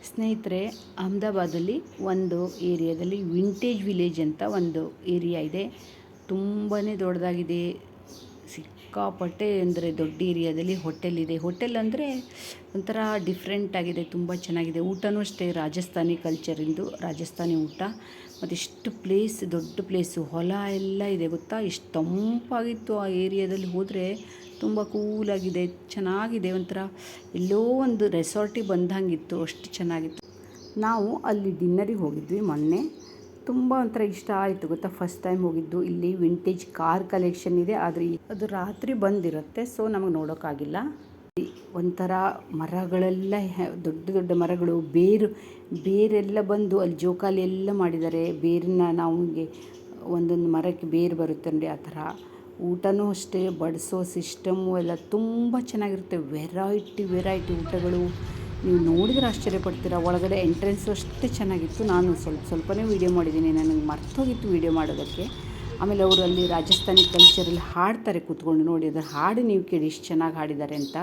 ಸ್ನೇಹಿತರೆ, ಅಹಮದಾಬಾದಲ್ಲಿ ಒಂದು ಏರಿಯಾದಲ್ಲಿ ವಿಂಟೇಜ್ ವಿಲೇಜ್ ಅಂತ ಒಂದು ಏರಿಯಾ ಇದೆ. ತುಂಬಾ ದೊಡ್ಡದಾಗಿದೆ. ಸಿಕ್ಕಾಪಟ್ಟೆ ಅಂದರೆ ದೊಡ್ಡ ಏರಿಯಾದಲ್ಲಿ ಹೋಟೆಲ್ ಇದೆ. ಹೋಟೆಲ್ ಅಂದರೆ ಒಂಥರ ಡಿಫ್ರೆಂಟ್ ಆಗಿದೆ, ತುಂಬ ಚೆನ್ನಾಗಿದೆ. ಊಟನೂ ಅಷ್ಟೇ ರಾಜಸ್ಥಾನಿ ಕಲ್ಚರಿಂದು, ರಾಜಸ್ಥಾನಿ ಊಟ. ಮತ್ತು ಇಷ್ಟು ಪ್ಲೇಸ್, ದೊಡ್ಡ ಪ್ಲೇಸು, ಹೊಲ ಎಲ್ಲ ಇದೆ ಗೊತ್ತಾ. ಎಷ್ಟು ತಂಪಾಗಿತ್ತು ಆ ಏರಿಯಾದಲ್ಲಿ ಹೋದರೆ. ತುಂಬ ಕೂಲಾಗಿದೆ, ಚೆನ್ನಾಗಿದೆ. ಒಂಥರ ಎಲ್ಲೋ ಒಂದು ರೆಸಾರ್ಟಿಗೆ ಬಂದಂಗಿತ್ತು, ಅಷ್ಟು ಚೆನ್ನಾಗಿತ್ತು. ನಾವು ಅಲ್ಲಿ ಡಿನ್ನರಿಗೆ ಹೋಗಿದ್ವಿ ಮೊನ್ನೆ. ತುಂಬ ಒಂಥರ ಇಷ್ಟ ಆಯಿತು ಗೊತ್ತಾ. ಫಸ್ಟ್ ಟೈಮ್ ಹೋಗಿದ್ದು. ಇಲ್ಲಿ ವಿಂಟೇಜ್ ಕಾರ್ ಕಲೆಕ್ಷನ್ ಇದೆ, ಆದರೆ ಅದು ರಾತ್ರಿ ಬಂದಿರುತ್ತೆ, ಸೊ ನಮಗೆ ನೋಡೋಕ್ಕಾಗಿಲ್ಲ. ಒಂಥರ ಮರಗಳೆಲ್ಲ ದೊಡ್ಡ ದೊಡ್ಡ ಮರಗಳು, ಬೇರೆಲ್ಲ ಬಂದು ಅಲ್ಲಿ ಜೋಕಾಲಿ ಎಲ್ಲ ಮಾಡಿದ್ದಾರೆ. ಬೇರನ್ನ ನಮಗೆ ಒಂದೊಂದು ಮರಕ್ಕೆ ಬೇರು ಬರುತ್ತೆ ನೋಡಿ, ಆ ಥರ. ಊಟನೂ ಅಷ್ಟೇ, ಬಡಿಸೋ ಸಿಸ್ಟಮು ಎಲ್ಲ ತುಂಬ ಚೆನ್ನಾಗಿರುತ್ತೆ. ವೆರೈಟಿ ಊಟಗಳು. ನೀವು ನೋಡಿದರೆ ಆಶ್ಚರ್ಯಪಡ್ತೀರ. ಒಳಗಡೆ ಎಂಟ್ರೆನ್ಸು ಅಷ್ಟೇ ಚೆನ್ನಾಗಿತ್ತು. ನಾನು ಸ್ವಲ್ಪನೇ ವೀಡಿಯೋ ಮಾಡಿದ್ದೀನಿ, ನನಗೆ ಮರ್ತೋಗಿತ್ತು ವೀಡಿಯೋ ಮಾಡೋದಕ್ಕೆ. ಆಮೇಲೆ ಅವರು ಅಲ್ಲಿ ರಾಜಸ್ಥಾನಿ ಕಲ್ಚರಲ್ಲಿ ಹಾಡ್ತಾರೆ ಕೂತ್ಕೊಂಡು. ನೋಡಿ, ಅದರ ಹಾಡು ನೀವು ಕೇಳಿ ಎಷ್ಟು ಚೆನ್ನಾಗಿ ಹಾಡಿದ್ದಾರೆ ಅಂತ.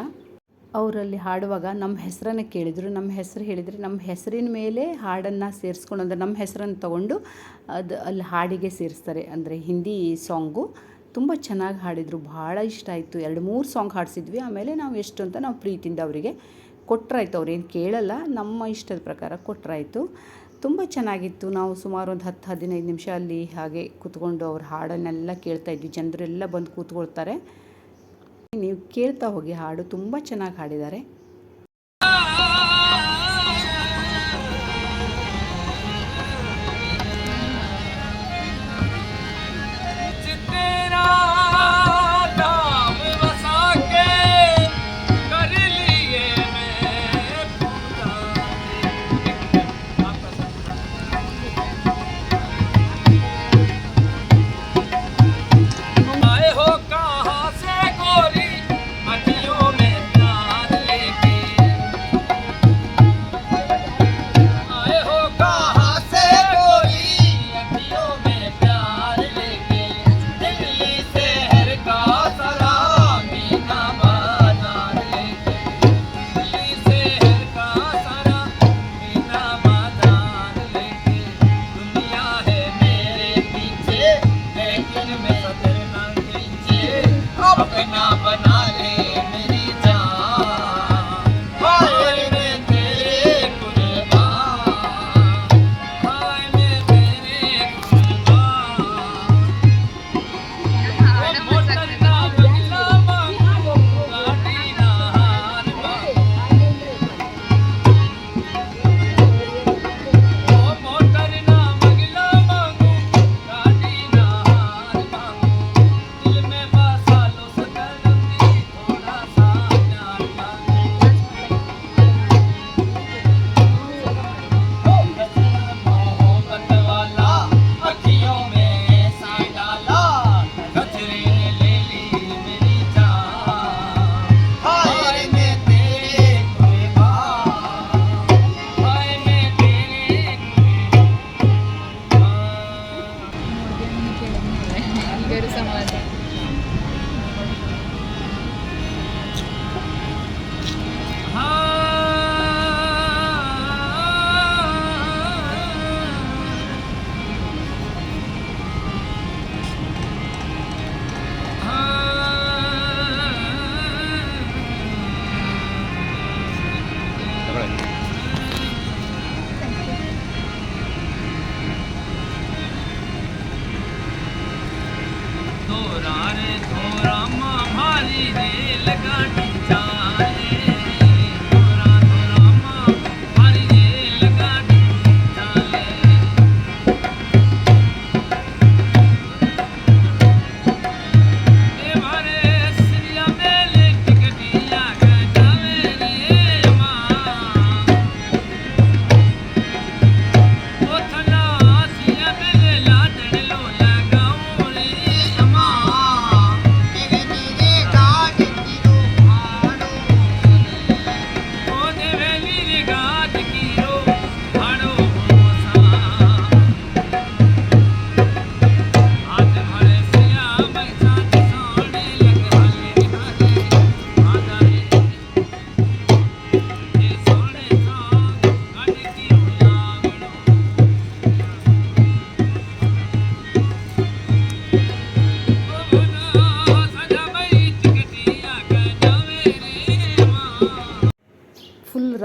ಅವರಲ್ಲಿ ಹಾಡುವಾಗ ನಮ್ಮ ಹೆಸರನ್ನು ಕೇಳಿದರು. ನಮ್ಮ ಹೆಸರು ಹೇಳಿದರೆ ನಮ್ಮ ಹೆಸರಿನ ಮೇಲೆ ಹಾಡನ್ನು ಸೇರಿಸ್ಕೊಂಡು, ಅಂದರೆ ನಮ್ಮ ಹೆಸರನ್ನು ತೊಗೊಂಡು ಅದು ಅಲ್ಲಿ ಹಾಡಿಗೆ ಸೇರಿಸ್ತಾರೆ. ಅಂದರೆ ಹಿಂದಿ ಸಾಂಗು. ತುಂಬ ಚೆನ್ನಾಗಿ ಹಾಡಿದರು, ಭಾಳ ಇಷ್ಟ ಆಯಿತು. 2-3 ಸಾಂಗ್ ಹಾಡಿಸಿದ್ವಿ. ಆಮೇಲೆ ನಾವು ಎಷ್ಟು ಅಂತ ನಾವು ಪ್ರೀತಿಯಿಂದ ಅವರಿಗೆ ಕೊಟ್ಟರಾಯ್ತು. ಅವ್ರೇನು ಕೇಳಲ್ಲ, ನಮ್ಮ ಇಷ್ಟದ ಪ್ರಕಾರ ಕೊಟ್ಟರಾಯ್ತು. ತುಂಬ ಚೆನ್ನಾಗಿತ್ತು. ನಾವು ಸುಮಾರು ಒಂದು 10-15 ನಿಮಿಷ ಅಲ್ಲಿ ಹಾಗೆ ಕೂತ್ಕೊಂಡು ಅವ್ರ ಹಾಡನ್ನೆಲ್ಲ ಕೇಳ್ತಾಯಿದ್ವಿ. ಜನರೆಲ್ಲ ಬಂದು ಕೂತ್ಕೊಳ್ತಾರೆ. ನೀವು ಕೇಳ್ತಾ ಹೋಗಿ, ಹಾಡು ತುಂಬ ಚೆನ್ನಾಗಿ ಹಾಡಿದ್ದಾರೆ.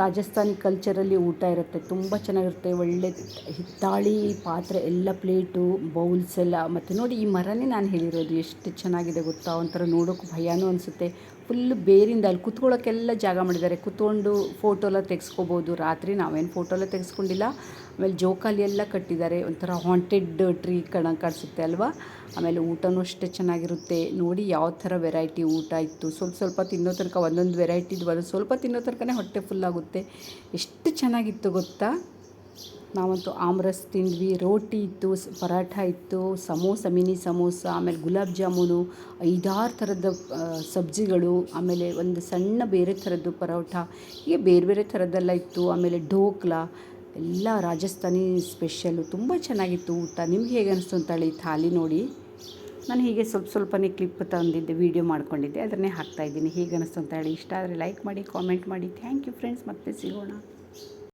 ರಾಜಸ್ಥಾನಿ ಕಲ್ಚರಲ್ಲಿ ಊಟ ಇರುತ್ತೆ, ತುಂಬ ಚೆನ್ನಾಗಿರುತ್ತೆ. ಒಳ್ಳೆ ಹಿತ್ತಾಳಿ ಪಾತ್ರೆ ಎಲ್ಲ, ಪ್ಲೇಟು ಬೌಲ್ಸ್ ಎಲ್ಲ. ಮತ್ತು ನೋಡಿ ಈ ಮರನೇ ನಾನು ಹೇಳಿರೋದು ಎಷ್ಟು ಚೆನ್ನಾಗಿದೆ ಗೊತ್ತಾ, ಒಂಥರ ನೋಡೋಕ್ಕೂ ಭಯನೂ ಅನಿಸುತ್ತೆ. ಫುಲ್ಲು ಬೇರಿಂದ ಅಲ್ಲಿ ಕುತ್ಕೊಳ್ಳೋಕ್ಕೆಲ್ಲ ಜಾಗ ಮಾಡಿದ್ದಾರೆ, ಕುತ್ಕೊಂಡು ಫೋಟೋ ಎಲ್ಲ ತೆಗೆಸ್ಕೋಬೋದು. ರಾತ್ರಿ ನಾವೇನು ಫೋಟೋ ಎಲ್ಲ ತೆಗೆಸ್ಕೊಂಡಿಲ್ಲ. ಆಮೇಲೆ ಜೋಕಾಲಿ ಎಲ್ಲ ಕಟ್ಟಿದ್ದಾರೆ, ಒಂಥರ ಹಾಂಟೆಡ್ ಟ್ರೀ ಕಾಣಿಸುತ್ತೆ ಅಲ್ವಾ. ಆಮೇಲೆ ಊಟನೂ ಅಷ್ಟೇ ಚೆನ್ನಾಗಿರುತ್ತೆ. ನೋಡಿ ಯಾವ ಥರ ವೆರೈಟಿ ಊಟ ಇತ್ತು. ಸ್ವಲ್ಪ ತಿನ್ನೋ ತನಕ ಒಂದೊಂದು ವೆರೈಟಿದು ಸ್ವಲ್ಪ ತಿನ್ನೋ ತನಕನೇ ಹೊಟ್ಟೆ ಫುಲ್ಲಾಗುತ್ತೆ. ಎಷ್ಟು ಚೆನ್ನಾಗಿತ್ತು ಗೊತ್ತಾ. ನಾವಂತೂ ಆಮ್ರಸ್ ತಿಂದ್ವಿ, ರೋಟಿ ಇತ್ತು, ಪರಾಠ ಇತ್ತು, ಸಮೋಸ, ಮಿನಿ ಸಮೋಸ, ಆಮೇಲೆ ಗುಲಾಬ್ ಜಾಮೂನು, 5-6 ಥರದ ಸಬ್ಜಿಗಳು, ಆಮೇಲೆ ಒಂದು ಸಣ್ಣ ಬೇರೆ ಥರದ್ದು ಪರೋಠ, ಹೀಗೆ ಬೇರೆ ಬೇರೆ ಥರದ್ದೆಲ್ಲ ಇತ್ತು. ಆಮೇಲೆ ಢೋಕ್ಲಾ ಎಲ್ಲ ರಾಜಸ್ಥಾನಿ ಸ್ಪೆಷಲ್ಲು. ತುಂಬ ಚೆನ್ನಾಗಿತ್ತು ಊಟ. ನಿಮ್ಗೆ ಹೇಗೆ ಅನಿಸ್ತು ಅಂತೇಳಿ ಈ ಥಾಲಿ ನೋಡಿ. ನಾನು ಹೀಗೆ ಸ್ವಲ್ಪನೇ ಕ್ಲಿಪ್ ತಂದಿದ್ದೆ, ವೀಡಿಯೋ ಮಾಡ್ಕೊಂಡಿದ್ದೆ, ಅದನ್ನೇ ಹಾಕ್ತಾಯಿದ್ದೀನಿ. ಹೇಗೆ ಅನಿಸ್ತು ಅಂತೇಳಿ. ಇಷ್ಟ ಆದರೆ ಲೈಕ್ ಮಾಡಿ, ಕಾಮೆಂಟ್ ಮಾಡಿ. ಥ್ಯಾಂಕ್ ಯು ಫ್ರೆಂಡ್ಸ್, ಮತ್ತೆ ಸಿಗೋಣ.